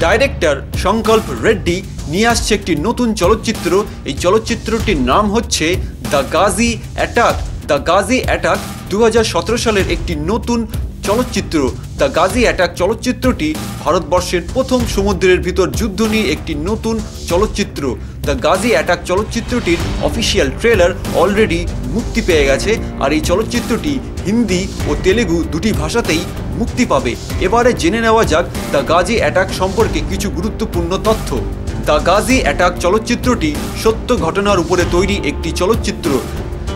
Director সংকল্প রেড্ডি নিয়ে আসছে একটি নতুন চলচ্চিত্র। এই চলচ্চিত্রটির নাম হচ্ছে the Gazi attack. The Gazi attack 2017 সালের একটি নতুন চলচ্চিত্র। দ্য গাজি অ্যাটাক চলচ্চিত্রটি ভারতবর্ষের প্রথম সমুদ্রের ভিতর যুদ্ধ নিয়ে একটি নতুন চলচ্চিত্র। দ্য গাজি অ্যাটাক চলচ্চিত্রটির অফিসিয়াল ট্রেলার অলরেডি মুক্তি পেয়ে গেছে, আর এই চলচ্চিত্রটি হিন্দি ও তেলেগু দুটি ভাষাতেই মুক্তি পাবে। এবারে জেনে নেওয়া যাক দ্য গাজি অ্যাটাক সম্পর্কে কিছু গুরুত্বপূর্ণ তথ্য। দ্য গাজি অ্যাটাক চলচ্চিত্রটি সত্য ঘটনার উপরে তৈরি একটি চলচ্চিত্র।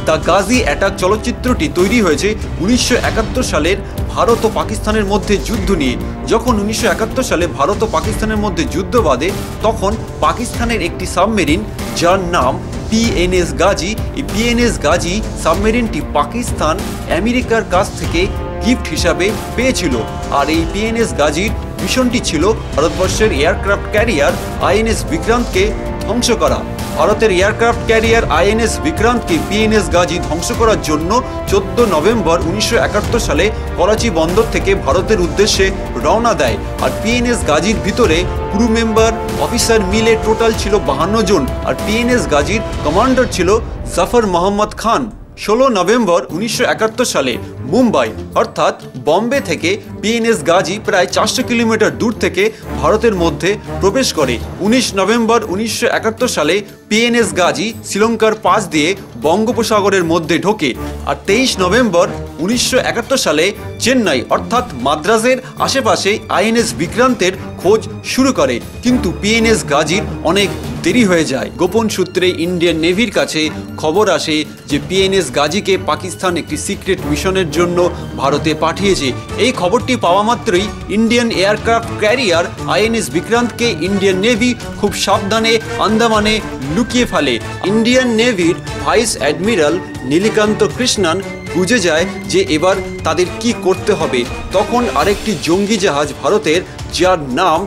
দ্য গাজি অ্যাটাক চলচ্চিত্রটি তৈরি হয়েছে 1971 সালের ভারত ও পাকিস্তানের মধ্যে যুদ্ধ নিয়ে। যখন 1971 সালে ভারত ও পাকিস্তানের মধ্যে যুদ্ধ বাধে, তখন পাকিস্তানের একটি সাবমেরিন যার নাম পিএনএস গাজি, এই পিএনএস গাজি সাবমেরিনটি পাকিস্তান আমেরিকার কাছ থেকে গিফট হিসাবে পেয়েছিল। আর এই পিএনএস গাজির মিশনটি ছিল ভারতবর্ষের এয়ারক্রাফট ক্যারিয়ার আইএনএস বিক্রান্তকে ধ্বংস করা। ভারতের এয়ারক্রাফট ক্যারিয়ার আইএনএস বিক্রান্তকে পিএনএস গাজি ধ্বংস করার জন্য 14 নভেম্বর 1971 সালে করাচি বন্দর থেকে ভারতের উদ্দেশ্যে রওনা দেয়। আর পিএনএস গাজির ভিতরে ক্রু মেম্বার অফিসার মিলে টোটাল ছিল 52 জন, আর পিএনএস গাজির কমান্ডার ছিল জাফর মোহাম্মদ খান। 16 নভেম্বর 1971 সালে মুম্বাই অর্থাৎ বম্বে থেকে পিএনএস গাজি প্রায় 400 কিলোমিটার দূর থেকে ভারতের মধ্যে প্রবেশ করে। 19 নভেম্বর 1971 সালে পিএনএস গাজি শ্রীলঙ্কার পাশ দিয়ে বঙ্গোপসাগরের মধ্যে ঢোকে। আর 23 নভেম্বর 1971 সালে চেন্নাই অর্থাৎ মাদ্রাজের আশেপাশে আইএনএস বিক্রান্তের খোঁজ শুরু করে, কিন্তু পিএনএস গাজির অনেক দেরি হয়ে যায়। গোপন সূত্রে ইন্ডিয়ান নেভির কাছে খবর আসে যে পিএনএস গাজিকে পাকিস্তান একটি সিক্রেট মিশনের জন্য ভারতে পাঠিয়েছে। এই খবরটি পাওয়া মাত্রই ইন্ডিয়ান এয়ারক্রাফট ক্যারিয়ার আইএনএস বিক্রান্তকে ইন্ডিয়ান নেভি খুব সাবধানে আন্দামানে লুকিয়ে ফেলে। ইন্ডিয়ান নেভির ভাইস অ্যাডমিরাল নীলকান্ত কৃষ্ণন বুঝে যায় যে এবার তাদের কি করতে হবে। তখন আরেকটি জঙ্গি জাহাজ ভারতের যার নাম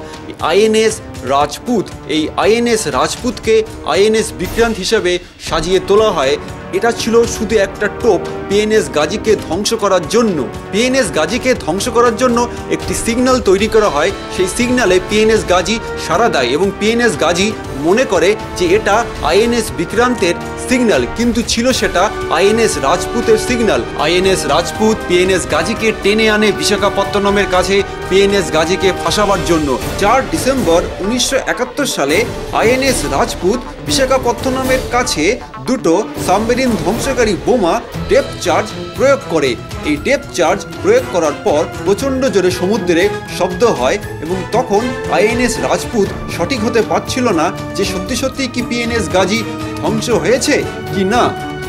আইএনএস রাজপুত, এই আইএনএস রাজপুতকে আইএনএস বিক্রান্ত হিসেবে সাজিয়ে তোলা হয়। এটা ছিল শুধু একটা টোপ পিএনএস গাজিকে ধ্বংস করার জন্য। পিএনএস গাজিকে ধ্বংস করার জন্য একটি সিগন্যাল তৈরি করা হয়। সেই সিগন্যালে পিএনএস গাজি সাড়া দেয় এবং পিএনএস গাজি মনে করে যে এটা আইএনএস বিক্রান্তের সিগন্যাল, কিন্তু ছিল সেটা আইএনএস রাজপুতের সিগন্যাল। আইএনএস রাজপুত পিএনএস গাজিকে টেনে আনে বিশাখাপত্তনমের কাছে পিএনএস গাজিকে ফাঁসাবার জন্য। 4 ডিসেম্বর 1971 সালে আইএনএস রাজপুত বিশাখাপত্তনমের কাছে দুটো সাবমেরিন ধ্বংসকারী বোমা ডেপথ চার্জ প্রয়োগ করে। এই ডেপথ চার্জ প্রয়োগ করার পর প্রচণ্ড জোরে সমুদ্রে শব্দ হয় এবং তখন আইএনএস রাজপুত সঠিক হতে পারছিল না যে সত্যি সত্যি কি পিএনএস গাজি ধ্বংস হয়েছে কি না।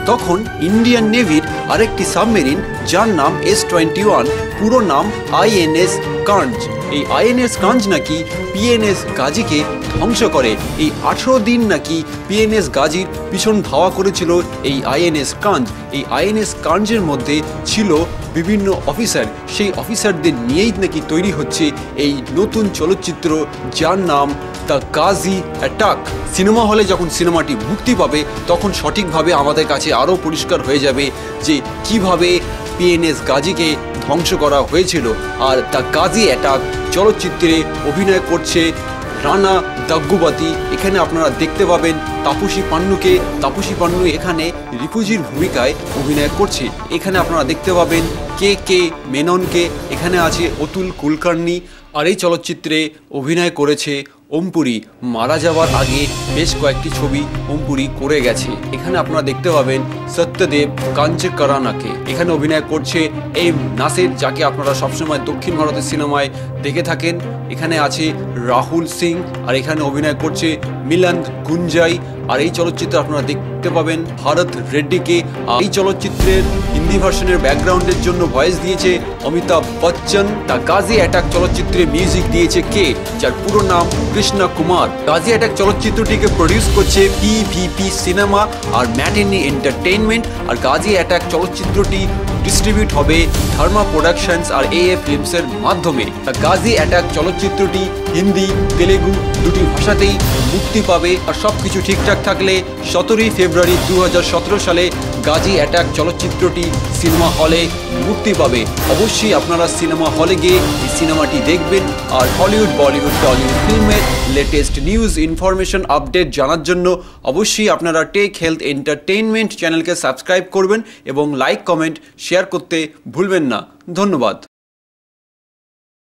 তখন ইন্ডিয়ান নেভির আরেকটি সাবমেরিন যার নাম S-21, পুরো নাম আইএনএস কাঞ্জ, এই আইএনএস কাঞ্জ নাকি পিএনএস গাজিকে ধ্বংস করে। এই 18 দিন নাকি পিএনএস গাজির পিছন ধাওয়া করেছিল এই আইএনএস কাঞ্জ। এই আইএনএস কাঞ্জের মধ্যে ছিল বিভিন্ন অফিসার, সেই অফিসারদের নিয়েই নাকি তৈরি হচ্ছে এই নতুন চলচ্চিত্র যার নাম দ্য গাজি অ্যাটাক। সিনেমা হলে যখন সিনেমাটি মুক্তি পাবে তখন সঠিকভাবে আমাদের কাছে আরও পরিষ্কার হয়ে যাবে যে কিভাবে পিএনএস গাজিকে ধ্বংস করা হয়েছিল। আর দ্য গাজি অ্যাটাক চলচ্চিত্রে অভিনয় করছে রানা দাগ্গুবাতি। এখানে আপনারা দেখতে পাবেন তাপসী পান্নুকে। তাপসী পান্নু এখানে রিফিউজির ভূমিকায় অভিনয় করছে। এখানে আপনারা দেখতে পাবেন কে মেননকে, এখানে আছে অতুল কুলকার্নি। আর এই চলচ্চিত্রে অভিনয় করেছে ওমপুরি। মারা যাওয়ার আগে বেশ কয়েকটি ছবি ওমপুরি করে গেছে। এখানে আপনারা দেখতে পাবেন সত্যদেব কাঞ্চকরানাকে, এখানে অভিনয় করছে এম নাসির, যাকে আপনারা সবসময় দক্ষিণ ভারতের সিনেমায় দেখে থাকেন। এখানে আছে রাহুল সিং, আর এখানে অভিনয় করছে মিলন্দ গুঞ্জাই। আর এই চলচ্চিত্রে আপনারা দেখতে পাবেন ভারত রেড্ডিকে। এই চলচ্চিত্রের হিন্দি ভার্সনের ব্যাকগ্রাউন্ডের জন্য ভয়েস দিয়েছে অমিতাভ বচ্চন। দ্য গাজি অ্যাটাক চলচ্চিত্রে মিউজিক দিয়েছে কে, যার পুরো নাম কৃষ্ণ কুমার। গাজি অ্যাটাক চলচ্চিত্রটিকে প্রডিউস করছে পিভিপি সিনেমা আর ম্যাটিনি এন্টারটেইনমেন্ট। আর গাজি অ্যাটাক চলচ্চিত্রটি ডিস্ট্রিবিউট হবে ধর্মা প্রোডাকশনস আর এএ ফিল্মসের মাধ্যমে। দ্য গাজি অ্যাটাক চলচ্চিত্রটি হিন্দি তেলেগু দুটি ভাষাতেই মুক্তি পাবে। আর সব কিছু ঠিকঠাক থাকলে 17 ফেব্রুয়ারি 2017 সালে গাজী অ্যাটাক চলচ্চিত্রটি সিনেমা হলে মুক্তি পাবে। অবশ্যই আপনারা সিনেমা হলে গিয়ে এই সিনেমাটি দেখবেন। আর হলিউড, বলিউড, টলিউড ফিল্মের লেটেস্ট নিউজ, ইনফরমেশন, আপডেট জানার জন্য অবশ্যই আপনারা টেক হেলথ এন্টারটেইনমেন্ট চ্যানেলকে সাবস্ক্রাইব করবেন এবং লাইক, কমেন্ট, শেয়ার করতে ভুলবেন না। ধন্যবাদ।